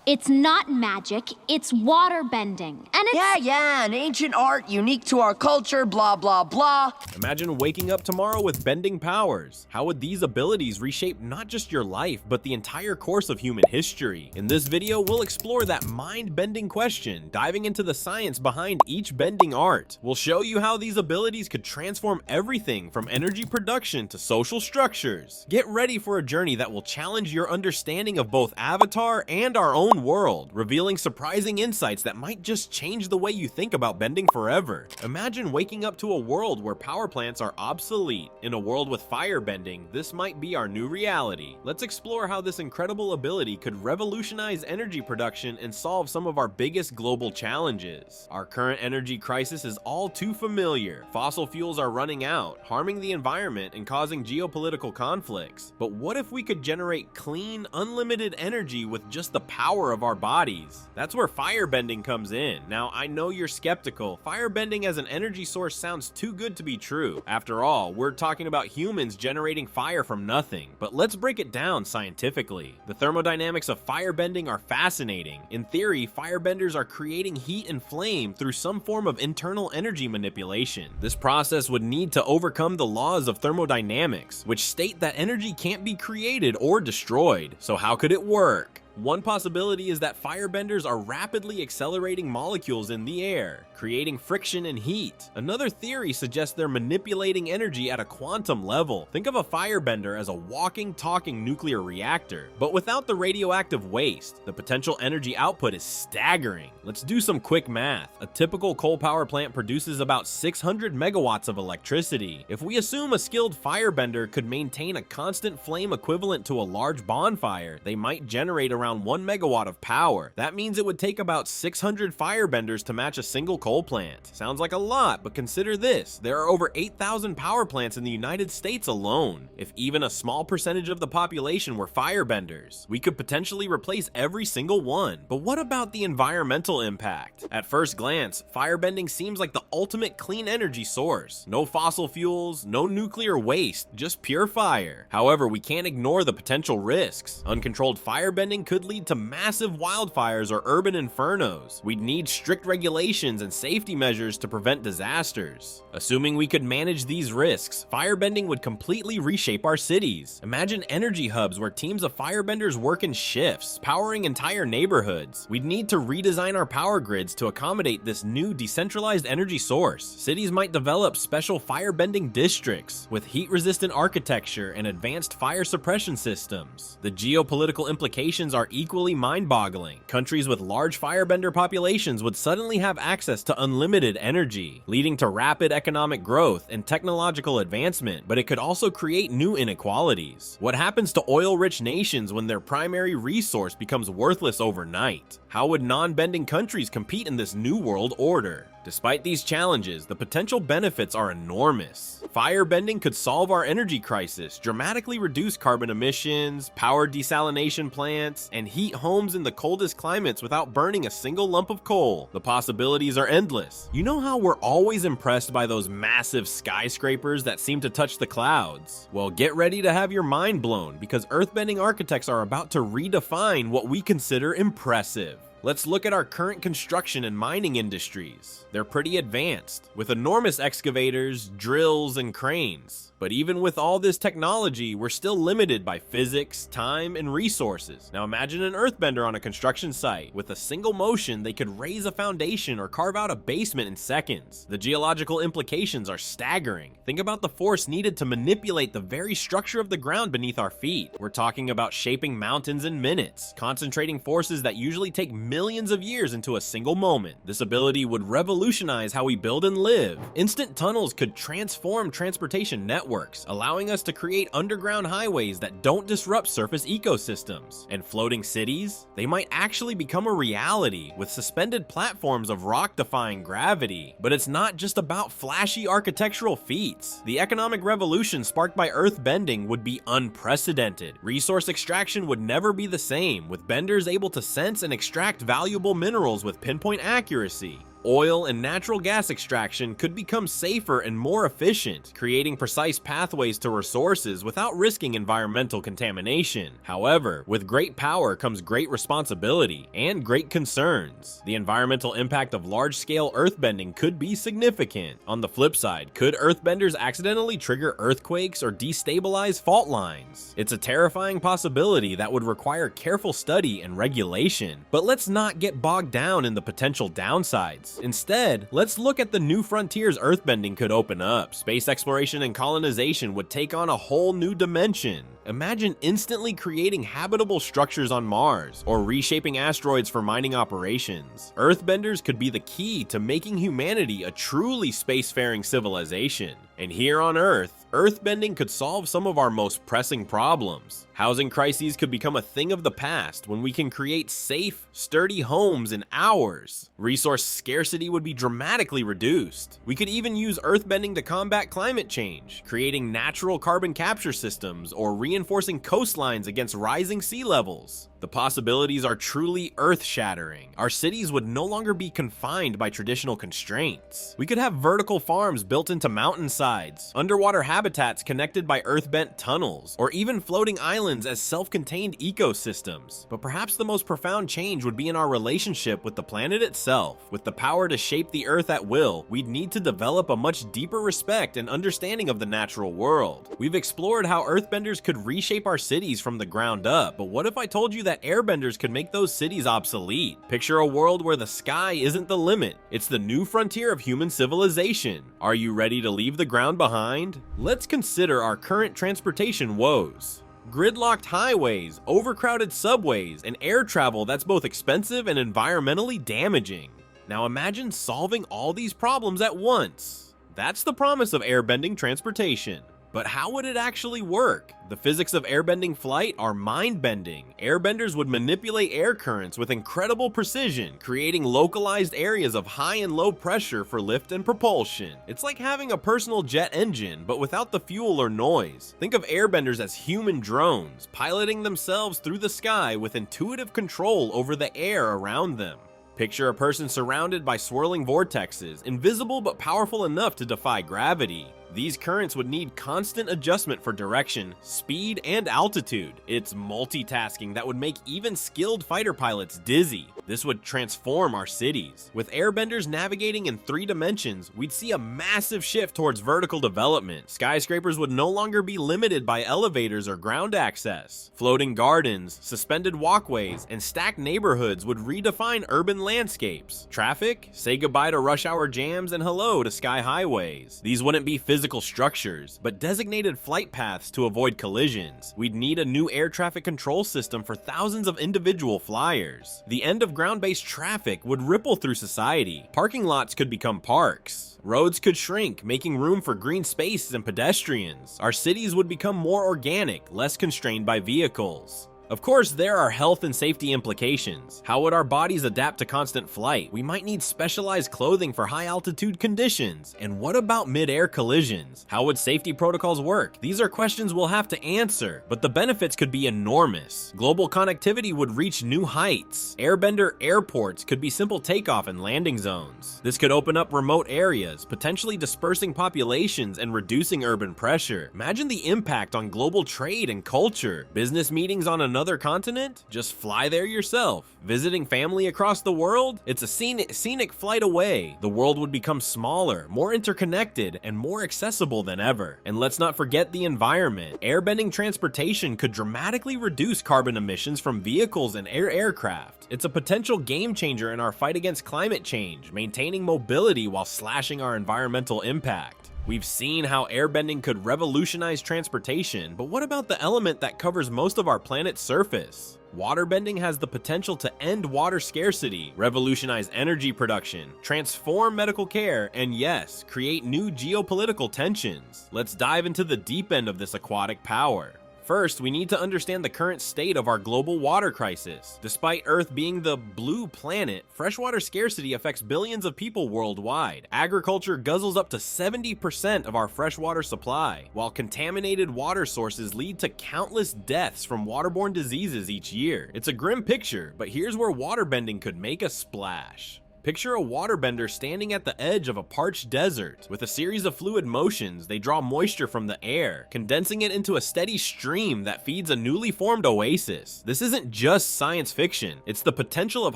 It's not magic, it's water bending. And it's... Yeah, an ancient art unique to our culture, blah, blah, blah. Imagine waking up tomorrow with bending powers. How would these abilities reshape not just your life, but the entire course of human history? In this video, we'll explore that mind-bending question, diving into the science behind each bending art. We'll show you how these abilities could transform everything from energy production to social structures. Get ready for a journey that will challenge your understanding of both Avatar and our own world, revealing surprising insights that might just change the way you think about bending forever. Imagine waking up to a world where power plants are obsolete. In a world with fire bending, this might be our new reality. Let's explore how this incredible ability could revolutionize energy production and solve some of our biggest global challenges. Our current energy crisis is all too familiar. Fossil fuels are running out, harming the environment and causing geopolitical conflicts. But what if we could generate clean, unlimited energy with just the power of our bodies? That's where firebending comes in. Now, I know you're skeptical. Firebending as an energy source sounds too good to be true. After all, we're talking about humans generating fire from nothing. But let's break it down scientifically. The thermodynamics of firebending are fascinating. In theory, firebenders are creating heat and flame through some form of internal energy manipulation. This process would need to overcome the laws of thermodynamics, which state that energy can't be created or destroyed. So how could it work? One possibility is that firebenders are rapidly accelerating molecules in the air, creating friction and heat. Another theory suggests they're manipulating energy at a quantum level. Think of a firebender as a walking, talking nuclear reactor, but without the radioactive waste. The potential energy output is staggering. Let's do some quick math. A typical coal power plant produces about 600 megawatts of electricity. If we assume a skilled firebender could maintain a constant flame equivalent to a large bonfire, they might generate around 1 megawatt of power. That means it would take about 600 firebenders to match a single coal plant. Sounds like a lot, but consider this. There are over 8,000 power plants in the United States alone. If even a small percentage of the population were firebenders, we could potentially replace every single one. But what about the environmental impact? At first glance, firebending seems like the ultimate clean energy source. No fossil fuels, no nuclear waste, just pure fire. However, we can't ignore the potential risks. Uncontrolled firebending could lead to massive wildfires or urban infernos. We'd need strict regulations and safety measures to prevent disasters. Assuming we could manage these risks, firebending would completely reshape our cities. Imagine energy hubs where teams of firebenders work in shifts, powering entire neighborhoods. We'd need to redesign our power grids to accommodate this new decentralized energy source. Cities might develop special firebending districts with heat-resistant architecture and advanced fire suppression systems. The geopolitical implications are equally mind-boggling. Countries with large firebender populations would suddenly have access to unlimited energy, leading to rapid economic growth and technological advancement, but it could also create new inequalities. What happens to oil-rich nations when their primary resource becomes worthless overnight? How would non-bending countries compete in this new world order? Despite these challenges, the potential benefits are enormous. Firebending could solve our energy crisis, dramatically reduce carbon emissions, power desalination plants, and heat homes in the coldest climates without burning a single lump of coal. The possibilities are endless. You know how we're always impressed by those massive skyscrapers that seem to touch the clouds? Well, get ready to have your mind blown, because earthbending architects are about to redefine what we consider impressive. Let's look at our current construction and mining industries. They're pretty advanced, with enormous excavators, drills, and cranes. But even with all this technology, we're still limited by physics, time, and resources. Now imagine an earthbender on a construction site. With a single motion, they could raise a foundation or carve out a basement in seconds. The geological implications are staggering. Think about the force needed to manipulate the very structure of the ground beneath our feet. We're talking about shaping mountains in minutes, concentrating forces that usually take millions of years into a single moment. This ability would revolutionize how we build and live. Instant tunnels could transform transportation networks, allowing us to create underground highways that don't disrupt surface ecosystems. And floating cities? They might actually become a reality, with suspended platforms of rock-defying gravity. But it's not just about flashy architectural feats. The economic revolution sparked by earthbending would be unprecedented. Resource extraction would never be the same, with benders able to sense and extract valuable minerals with pinpoint accuracy. oil and natural gas extraction could become safer and more efficient, creating precise pathways to resources without risking environmental contamination. However, with great power comes great responsibility and great concerns. The environmental impact of large-scale earthbending could be significant. On the flip side, could earthbenders accidentally trigger earthquakes or destabilize fault lines? It's a terrifying possibility that would require careful study and regulation. But let's not get bogged down in the potential downsides. Instead, let's look at the new frontiers earthbending could open up. Space exploration and colonization would take on a whole new dimension. Imagine instantly creating habitable structures on Mars, or reshaping asteroids for mining operations. Earthbenders could be the key to making humanity a truly spacefaring civilization. And here on Earth, earthbending could solve some of our most pressing problems. Housing crises could become a thing of the past when we can create safe, sturdy homes in hours. Resource scarcity would be dramatically reduced. We could even use earthbending to combat climate change, creating natural carbon capture systems or reinforcing coastlines against rising sea levels. The possibilities are truly earth-shattering. Our cities would no longer be confined by traditional constraints. We could have vertical farms built into mountainsides, underwater habitats connected by earth-bent tunnels, or even floating islands as self-contained ecosystems. But perhaps the most profound change would be in our relationship with the planet itself. With the power to shape the Earth at will, we'd need to develop a much deeper respect and understanding of the natural world. We've explored how earthbenders could reshape our cities from the ground up, but what if I told you that airbenders could make those cities obsolete? Picture a world where the sky isn't the limit. It's the new frontier of human civilization. Are you ready to leave the ground behind? Let's consider our current transportation woes. Gridlocked highways, overcrowded subways, and air travel that's both expensive and environmentally damaging. Now imagine solving all these problems at once. That's the promise of airbending transportation. But how would it actually work? The physics of airbending flight are mind-bending. Airbenders would manipulate air currents with incredible precision, creating localized areas of high and low pressure for lift and propulsion. It's like having a personal jet engine, but without the fuel or noise. Think of airbenders as human drones, piloting themselves through the sky with intuitive control over the air around them. Picture a person surrounded by swirling vortexes, invisible but powerful enough to defy gravity. These currents would need constant adjustment for direction, speed, and altitude. It's multitasking that would make even skilled fighter pilots dizzy. This would transform our cities. With airbenders navigating in 3 dimensions, we'd see a massive shift towards vertical development. Skyscrapers would no longer be limited by elevators or ground access. Floating gardens, suspended walkways, and stacked neighborhoods would redefine urban landscapes. Traffic? Say goodbye to rush hour jams and hello to sky highways. These wouldn't be physical structures, but designated flight paths to avoid collisions. We'd need a new air traffic control system for thousands of individual flyers. The end of ground-based traffic would ripple through society. Parking lots could become parks. Roads could shrink, making room for green spaces and pedestrians. Our cities would become more organic, less constrained by vehicles. Of course, there are health and safety implications. How would our bodies adapt to constant flight? We might need specialized clothing for high-altitude conditions. And what about mid-air collisions? How would safety protocols work? These are questions we'll have to answer, but the benefits could be enormous. Global connectivity would reach new heights. Airbender airports could be simple takeoff and landing zones. This could open up remote areas, potentially dispersing populations and reducing urban pressure. Imagine the impact on global trade and culture. Business meetings on another continent? Just fly there yourself. Visiting family across the world? It's a scenic flight away. The world would become smaller, more interconnected, and more accessible than ever. And let's not forget the environment. Airbending transportation could dramatically reduce carbon emissions from vehicles and aircraft. It's a potential game changer in our fight against climate change, maintaining mobility while slashing our environmental impact. We've seen how airbending could revolutionize transportation, but what about the element that covers most of our planet's surface? Waterbending has the potential to end water scarcity, revolutionize energy production, transform medical care, and yes, create new geopolitical tensions. Let's dive into the deep end of this aquatic power. First, we need to understand the current state of our global water crisis. Despite Earth being the blue planet, freshwater scarcity affects billions of people worldwide. Agriculture guzzles up to 70% of our freshwater supply, while contaminated water sources lead to countless deaths from waterborne diseases each year. It's a grim picture, but here's where waterbending could make a splash. Picture a waterbender standing at the edge of a parched desert. With a series of fluid motions, they draw moisture from the air, condensing it into a steady stream that feeds a newly formed oasis. This isn't just science fiction, it's the potential of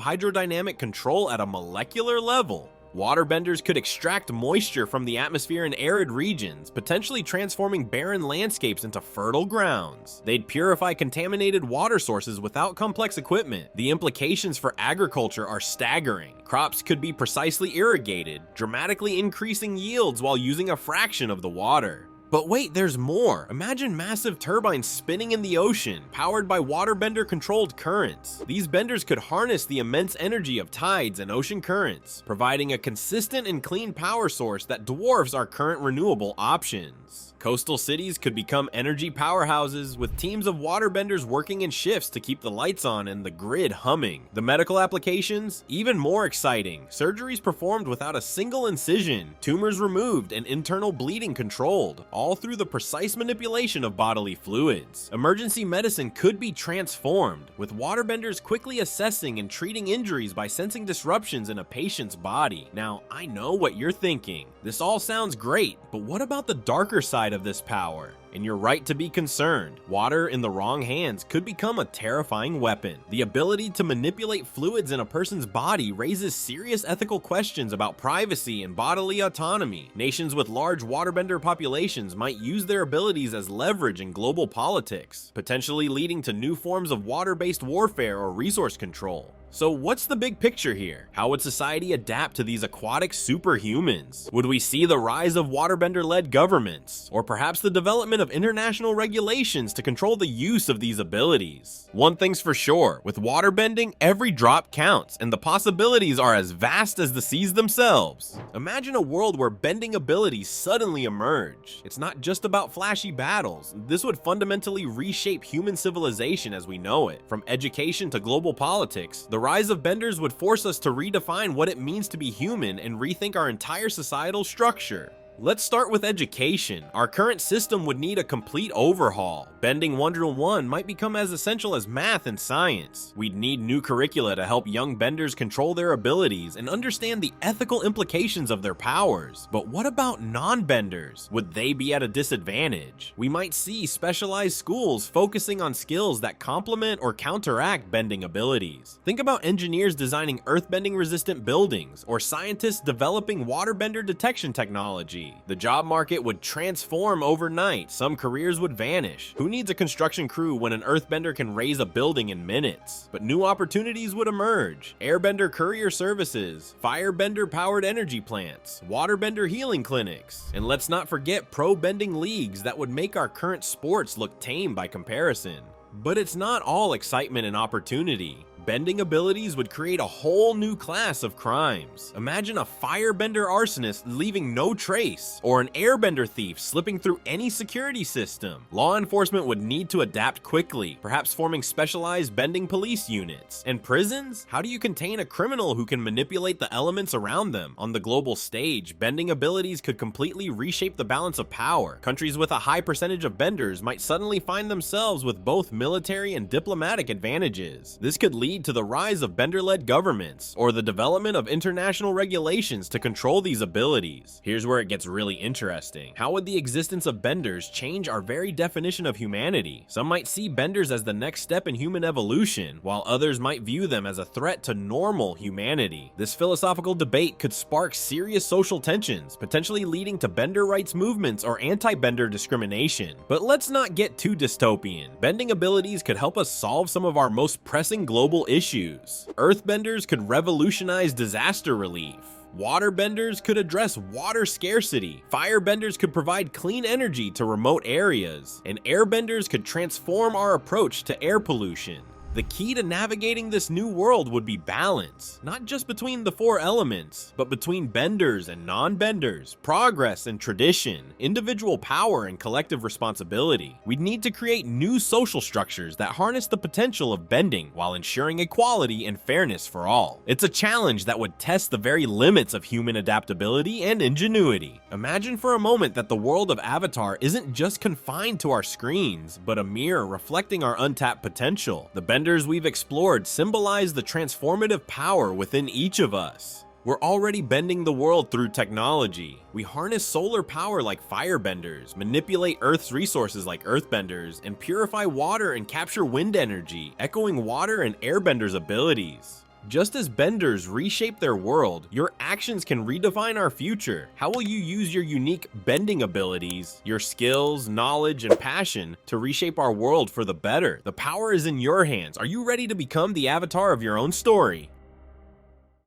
hydrodynamic control at a molecular level. Waterbenders could extract moisture from the atmosphere in arid regions, potentially transforming barren landscapes into fertile grounds. They'd purify contaminated water sources without complex equipment. The implications for agriculture are staggering. Crops could be precisely irrigated, dramatically increasing yields while using a fraction of the water. But wait, there's more. Imagine massive turbines spinning in the ocean, powered by waterbender-controlled currents. These benders could harness the immense energy of tides and ocean currents, providing a consistent and clean power source that dwarfs our current renewable options. Coastal cities could become energy powerhouses, with teams of waterbenders working in shifts to keep the lights on and the grid humming. The medical applications? Even more exciting. Surgeries performed without a single incision, tumors removed, and internal bleeding controlled, all through the precise manipulation of bodily fluids. Emergency medicine could be transformed, with waterbenders quickly assessing and treating injuries by sensing disruptions in a patient's body. Now, I know what you're thinking. This all sounds great, but what about the darker side of this power? And you're right to be concerned. Water in the wrong hands could become a terrifying weapon. The ability to manipulate fluids in a person's body raises serious ethical questions about privacy and bodily autonomy. Nations with large waterbender populations might use their abilities as leverage in global politics, potentially leading to new forms of water-based warfare or resource control. So what's the big picture here? How would society adapt to these aquatic superhumans? Would we see the rise of waterbender-led governments? Or perhaps the development of international regulations to control the use of these abilities? One thing's for sure, with waterbending, every drop counts, and the possibilities are as vast as the seas themselves. Imagine a world where bending abilities suddenly emerge. It's not just about flashy battles. This would fundamentally reshape human civilization as we know it. From education to global politics, the rise of benders would force us to redefine what it means to be human and rethink our entire societal structure. Let's start with education. Our current system would need a complete overhaul. Bending 101 might become as essential as math and science. We'd need new curricula to help young benders control their abilities and understand the ethical implications of their powers. But what about non-benders? Would they be at a disadvantage? We might see specialized schools focusing on skills that complement or counteract bending abilities. Think about engineers designing earthbending resistant buildings, or scientists developing waterbender detection technology. The job market would transform overnight. Some careers would vanish. Who needs a construction crew when an earthbender can raise a building in minutes? But new opportunities would emerge. Airbender courier services, firebender powered energy plants, waterbender healing clinics, and let's not forget pro bending leagues that would make our current sports look tame by comparison. But it's not all excitement and opportunity. Bending abilities would create a whole new class of crimes. Imagine a firebender arsonist leaving no trace, or an airbender thief slipping through any security system. Law enforcement would need to adapt quickly, perhaps forming specialized bending police units. And prisons? How do you contain a criminal who can manipulate the elements around them? On the global stage, bending abilities could completely reshape the balance of power. Countries with a high percentage of benders might suddenly find themselves with both military and diplomatic advantages. This could lead to the rise of bender-led governments, or the development of international regulations to control these abilities. Here's where it gets really interesting. How would the existence of benders change our very definition of humanity? Some might see benders as the next step in human evolution, while others might view them as a threat to normal humanity. This philosophical debate could spark serious social tensions, potentially leading to bender rights movements or anti-bender discrimination. But let's not get too dystopian. Bending abilities could help us solve some of our most pressing global issues. Earthbenders could revolutionize disaster relief. Waterbenders could address water scarcity. Firebenders could provide clean energy to remote areas. And airbenders could transform our approach to air pollution. The key to navigating this new world would be balance, not just between the four elements, but between benders and non-benders, progress and tradition, individual power and collective responsibility. We'd need to create new social structures that harness the potential of bending while ensuring equality and fairness for all. It's a challenge that would test the very limits of human adaptability and ingenuity. Imagine for a moment that the world of Avatar isn't just confined to our screens, but a mirror reflecting our untapped potential. The benders we've explored symbolize the transformative power within each of us. We're already bending the world through technology. We harness solar power like firebenders, manipulate Earth's resources like earthbenders, and purify water and capture wind energy, echoing water and airbenders' abilities. Just as benders reshape their world, your actions can redefine our future. How will you use your unique bending abilities, your skills, knowledge, and passion to reshape our world for the better? The power is in your hands. Are you ready to become the avatar of your own story?